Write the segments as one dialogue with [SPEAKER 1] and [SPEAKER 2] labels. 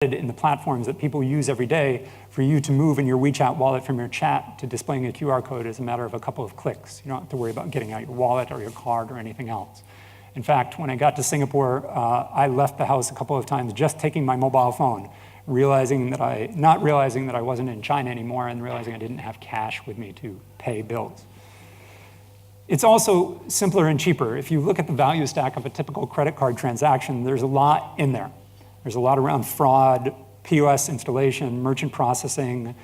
[SPEAKER 1] in the platforms that people use every day for you to move in your WeChat wallet from your chat to displaying a QR code is a matter of a couple of clicks. You don't have to worry about getting out your wallet or your card or anything else. In fact, when I got to Singapore, I left the house a couple of times just taking my mobile phone, not realizing that I wasn't in China anymore and realizing I didn't have cash with me to pay bills. It's also simpler and cheaper. If you look at the value stack of a typical credit card transaction, there's a lot in there. There's a lot around fraud, POS installation, merchant processing.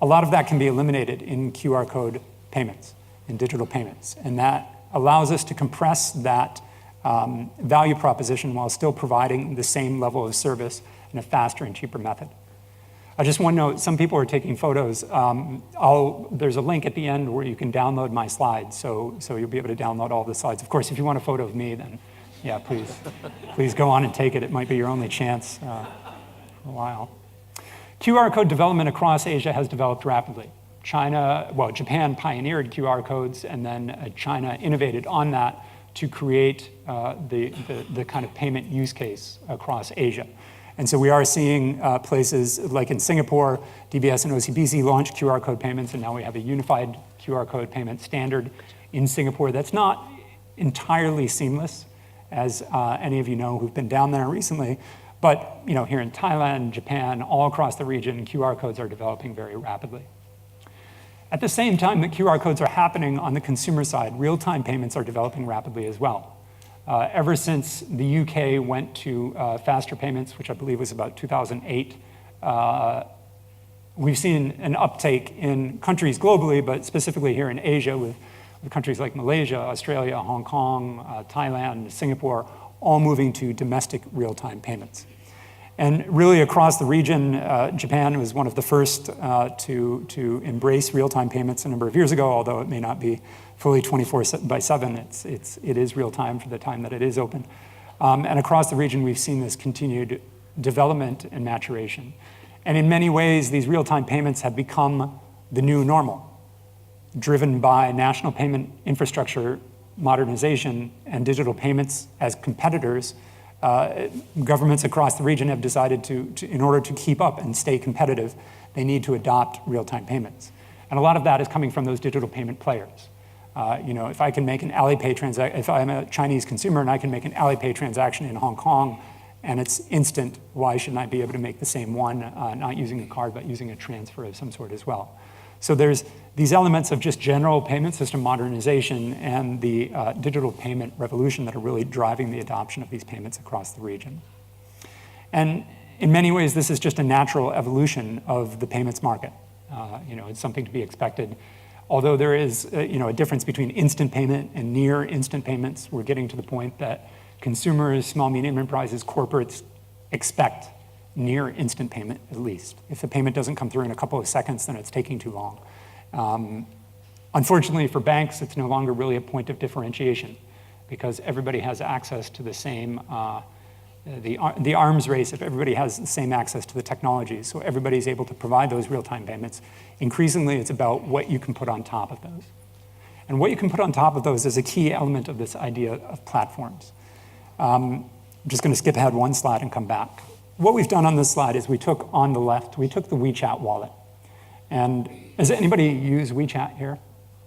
[SPEAKER 1] A lot of that can be eliminated in QR code payments, in digital payments. And that allows us to compress that value proposition while still providing the same level of service in a faster and cheaper method. I just want to note, some people are taking photos. There's a link at the end where you can download my slides, so you'll be able to download all the slides. Of course, if you want a photo of me, then yeah, please go on and take it. It might be your only chance for a while. QR code development across Asia has developed rapidly. Japan pioneered QR codes, and then China innovated on that to create the kind of payment use case across Asia. And so we are seeing places like in Singapore, DBS and OCBC launched QR code payments, and now we have a unified QR code payment standard in Singapore that's not entirely seamless, as any of you know who've been down there recently. But here in Thailand, Japan, all across the region, QR codes are developing very rapidly. At the same time that QR codes are happening on the consumer side, real-time payments are developing rapidly as well. Ever since the UK went to faster payments, which I believe was about 2008, we've seen an uptake in countries globally, but specifically here in Asia with countries like Malaysia, Australia, Hong Kong, Thailand, Singapore, all moving to domestic real-time payments. And really across the region, Japan was one of the first to embrace real-time payments a number of years ago, although it may not be fully 24/7. It is real-time for the time that it is open. And across the region, we've seen this continued development and maturation. And in many ways, these real-time payments have become the new normal, driven by national payment infrastructure modernization and digital payments as competitors. Governments across the region have decided in order to keep up and stay competitive, they need to adopt real-time payments. And a lot of that is coming from those digital payment players. If I can make an Alipay transaction, if I'm a Chinese consumer and I can make an Alipay transaction in Hong Kong and it's instant, why shouldn't I be able to make the same one, not using a card, but using a transfer of some sort as well? So there's these elements of just general payment system modernization and the digital payment revolution that are really driving the adoption of these payments across the region. And in many ways, this is just a natural evolution of the payments market. It's something to be expected. Although there is a difference between instant payment and near instant payments, we're getting to the point that consumers, small, medium enterprises, corporates expect near instant payment, at least. If the payment doesn't come through in a couple of seconds, then it's taking too long. Unfortunately for banks, it's no longer really a point of differentiation because everybody has access to the same, the arms race, if everybody has the same access to the technologies, so everybody's able to provide those real-time payments. Increasingly, it's about what you can put on top of those. And what you can put on top of those is a key element of this idea of platforms. I'm just going to skip ahead one slide and come back. What we've done on this slide is we took on the left, we took the WeChat wallet. And does anybody use WeChat here?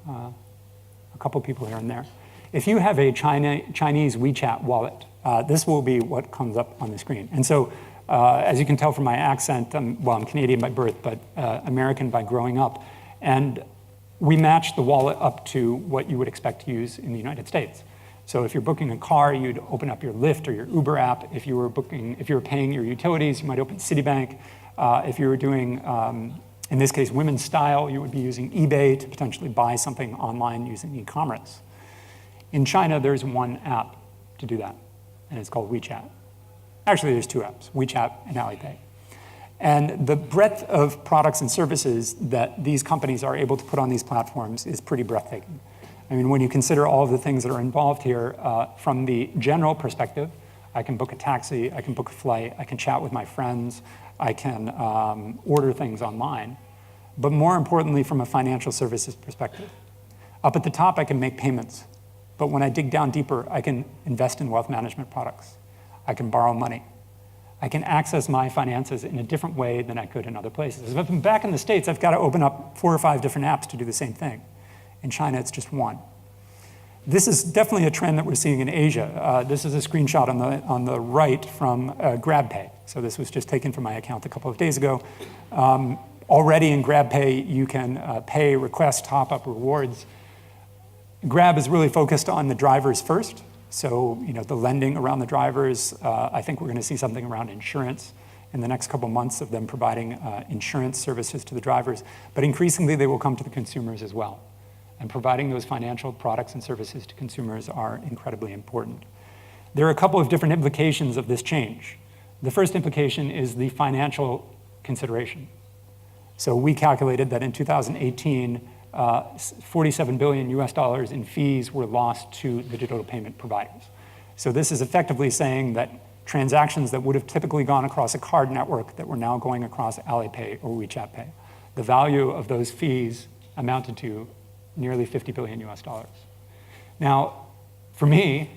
[SPEAKER 1] A couple people here and there. If you have a Chinese WeChat wallet, this will be what comes up on the screen. And so, as you can tell from my accent, I'm Canadian by birth, but American by growing up. And we match the wallet up to what you would expect to use in the United States. So if you're booking a car, you'd open up your Lyft or your Uber app. If you were paying your utilities, you might open Citibank. If you were doing, in this case, women's style, you would be using eBay to potentially buy something online using e-commerce. In China, there's one app to do that, and it's called WeChat. Actually, there's two apps, WeChat and Alipay. And the breadth of products and services that these companies are able to put on these platforms is pretty breathtaking. I mean, when you consider all of the things that are involved here, from the general perspective, I can book a taxi, I can book a flight, I can chat with my friends, I can order things online. But more importantly, from a financial services perspective, up at the top, I can make payments. But when I dig down deeper, I can invest in wealth management products. I can borrow money. I can access my finances in a different way than I could in other places. If I'm back in the States, I've got to open up 4 or 5 different apps to do the same thing. In China, it's just one. This is definitely a trend that we're seeing in Asia. This is a screenshot on the right from GrabPay. So this was just taken from my account a couple of days ago. Already in GrabPay, you can pay, request, top up rewards. Grab is really focused on the drivers first. So, the lending around the drivers, I think we're going to see something around insurance in the next couple months of them providing insurance services to the drivers. But increasingly, they will come to the consumers as well. And providing those financial products and services to consumers are incredibly important. There are a couple of different implications of this change. The first implication is the financial consideration. So we calculated that in 2018, $47 billion US in fees were lost to the digital payment providers. So this is effectively saying that transactions that would have typically gone across a card network that were now going across Alipay or WeChat Pay. The value of those fees amounted to nearly $50 billion US. Now, for me,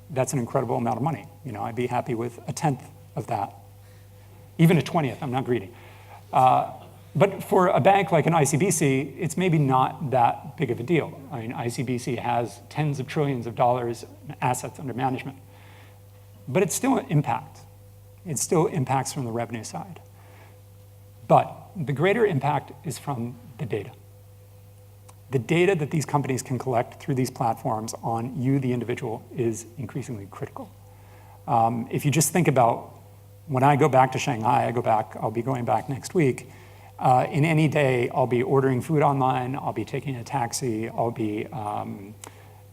[SPEAKER 1] that's an incredible amount of money. I'd be happy with a 10th of that, even a 20th. I'm not greedy. But for a bank like an ICBC, it's maybe not that big of a deal. I mean, ICBC has tens of trillions of dollars in assets under management. But it's still an impact. It still impacts from the revenue side. But the greater impact is from the data. The data that these companies can collect through these platforms on you, the individual, is increasingly critical. If you just think about when I go back to Shanghai, I'll be going back next week. In any day, I'll be ordering food online, I'll be taking a taxi, I'll be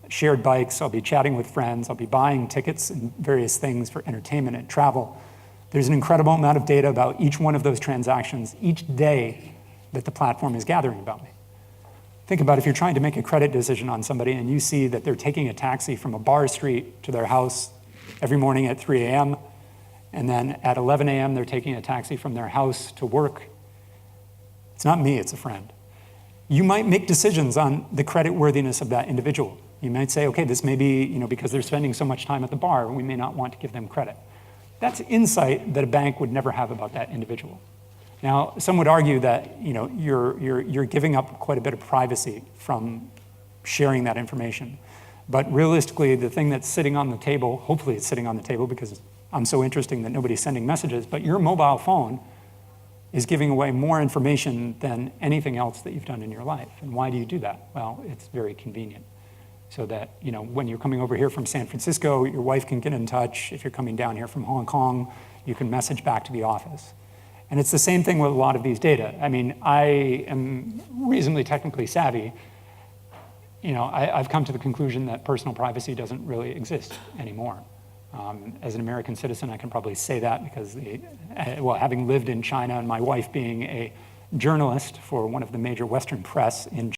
[SPEAKER 1] shared bikes, I'll be chatting with friends, I'll be buying tickets and various things for entertainment and travel. There's an incredible amount of data about each one of those transactions each day that the platform is gathering about me. Think about if you're trying to make a credit decision on somebody and you see that they're taking a taxi from a bar street to their house every morning at 3 a.m., and then at 11 a.m. they're taking a taxi from their house to work. It's not me, it's a friend. You might make decisions on the credit worthiness of that individual. You might say, okay, this may be, because they're spending so much time at the bar, we may not want to give them credit. That's insight that a bank would never have about that individual. Now, some would argue that, you're giving up quite a bit of privacy from sharing that information. But realistically, the thing that's sitting on the table, hopefully it's sitting on the table because I'm so interesting that nobody's sending messages, but your mobile phone is giving away more information than anything else that you've done in your life. And why do you do that? Well, it's very convenient. So that, when you're coming over here from San Francisco, your wife can get in touch. If you're coming down here from Hong Kong, you can message back to the office. And it's the same thing with a lot of these data. I mean, I am reasonably technically savvy. I've come to the conclusion that personal privacy doesn't really exist anymore. As an American citizen, I can probably say that because, having lived in China and my wife being a journalist for one of the major Western press in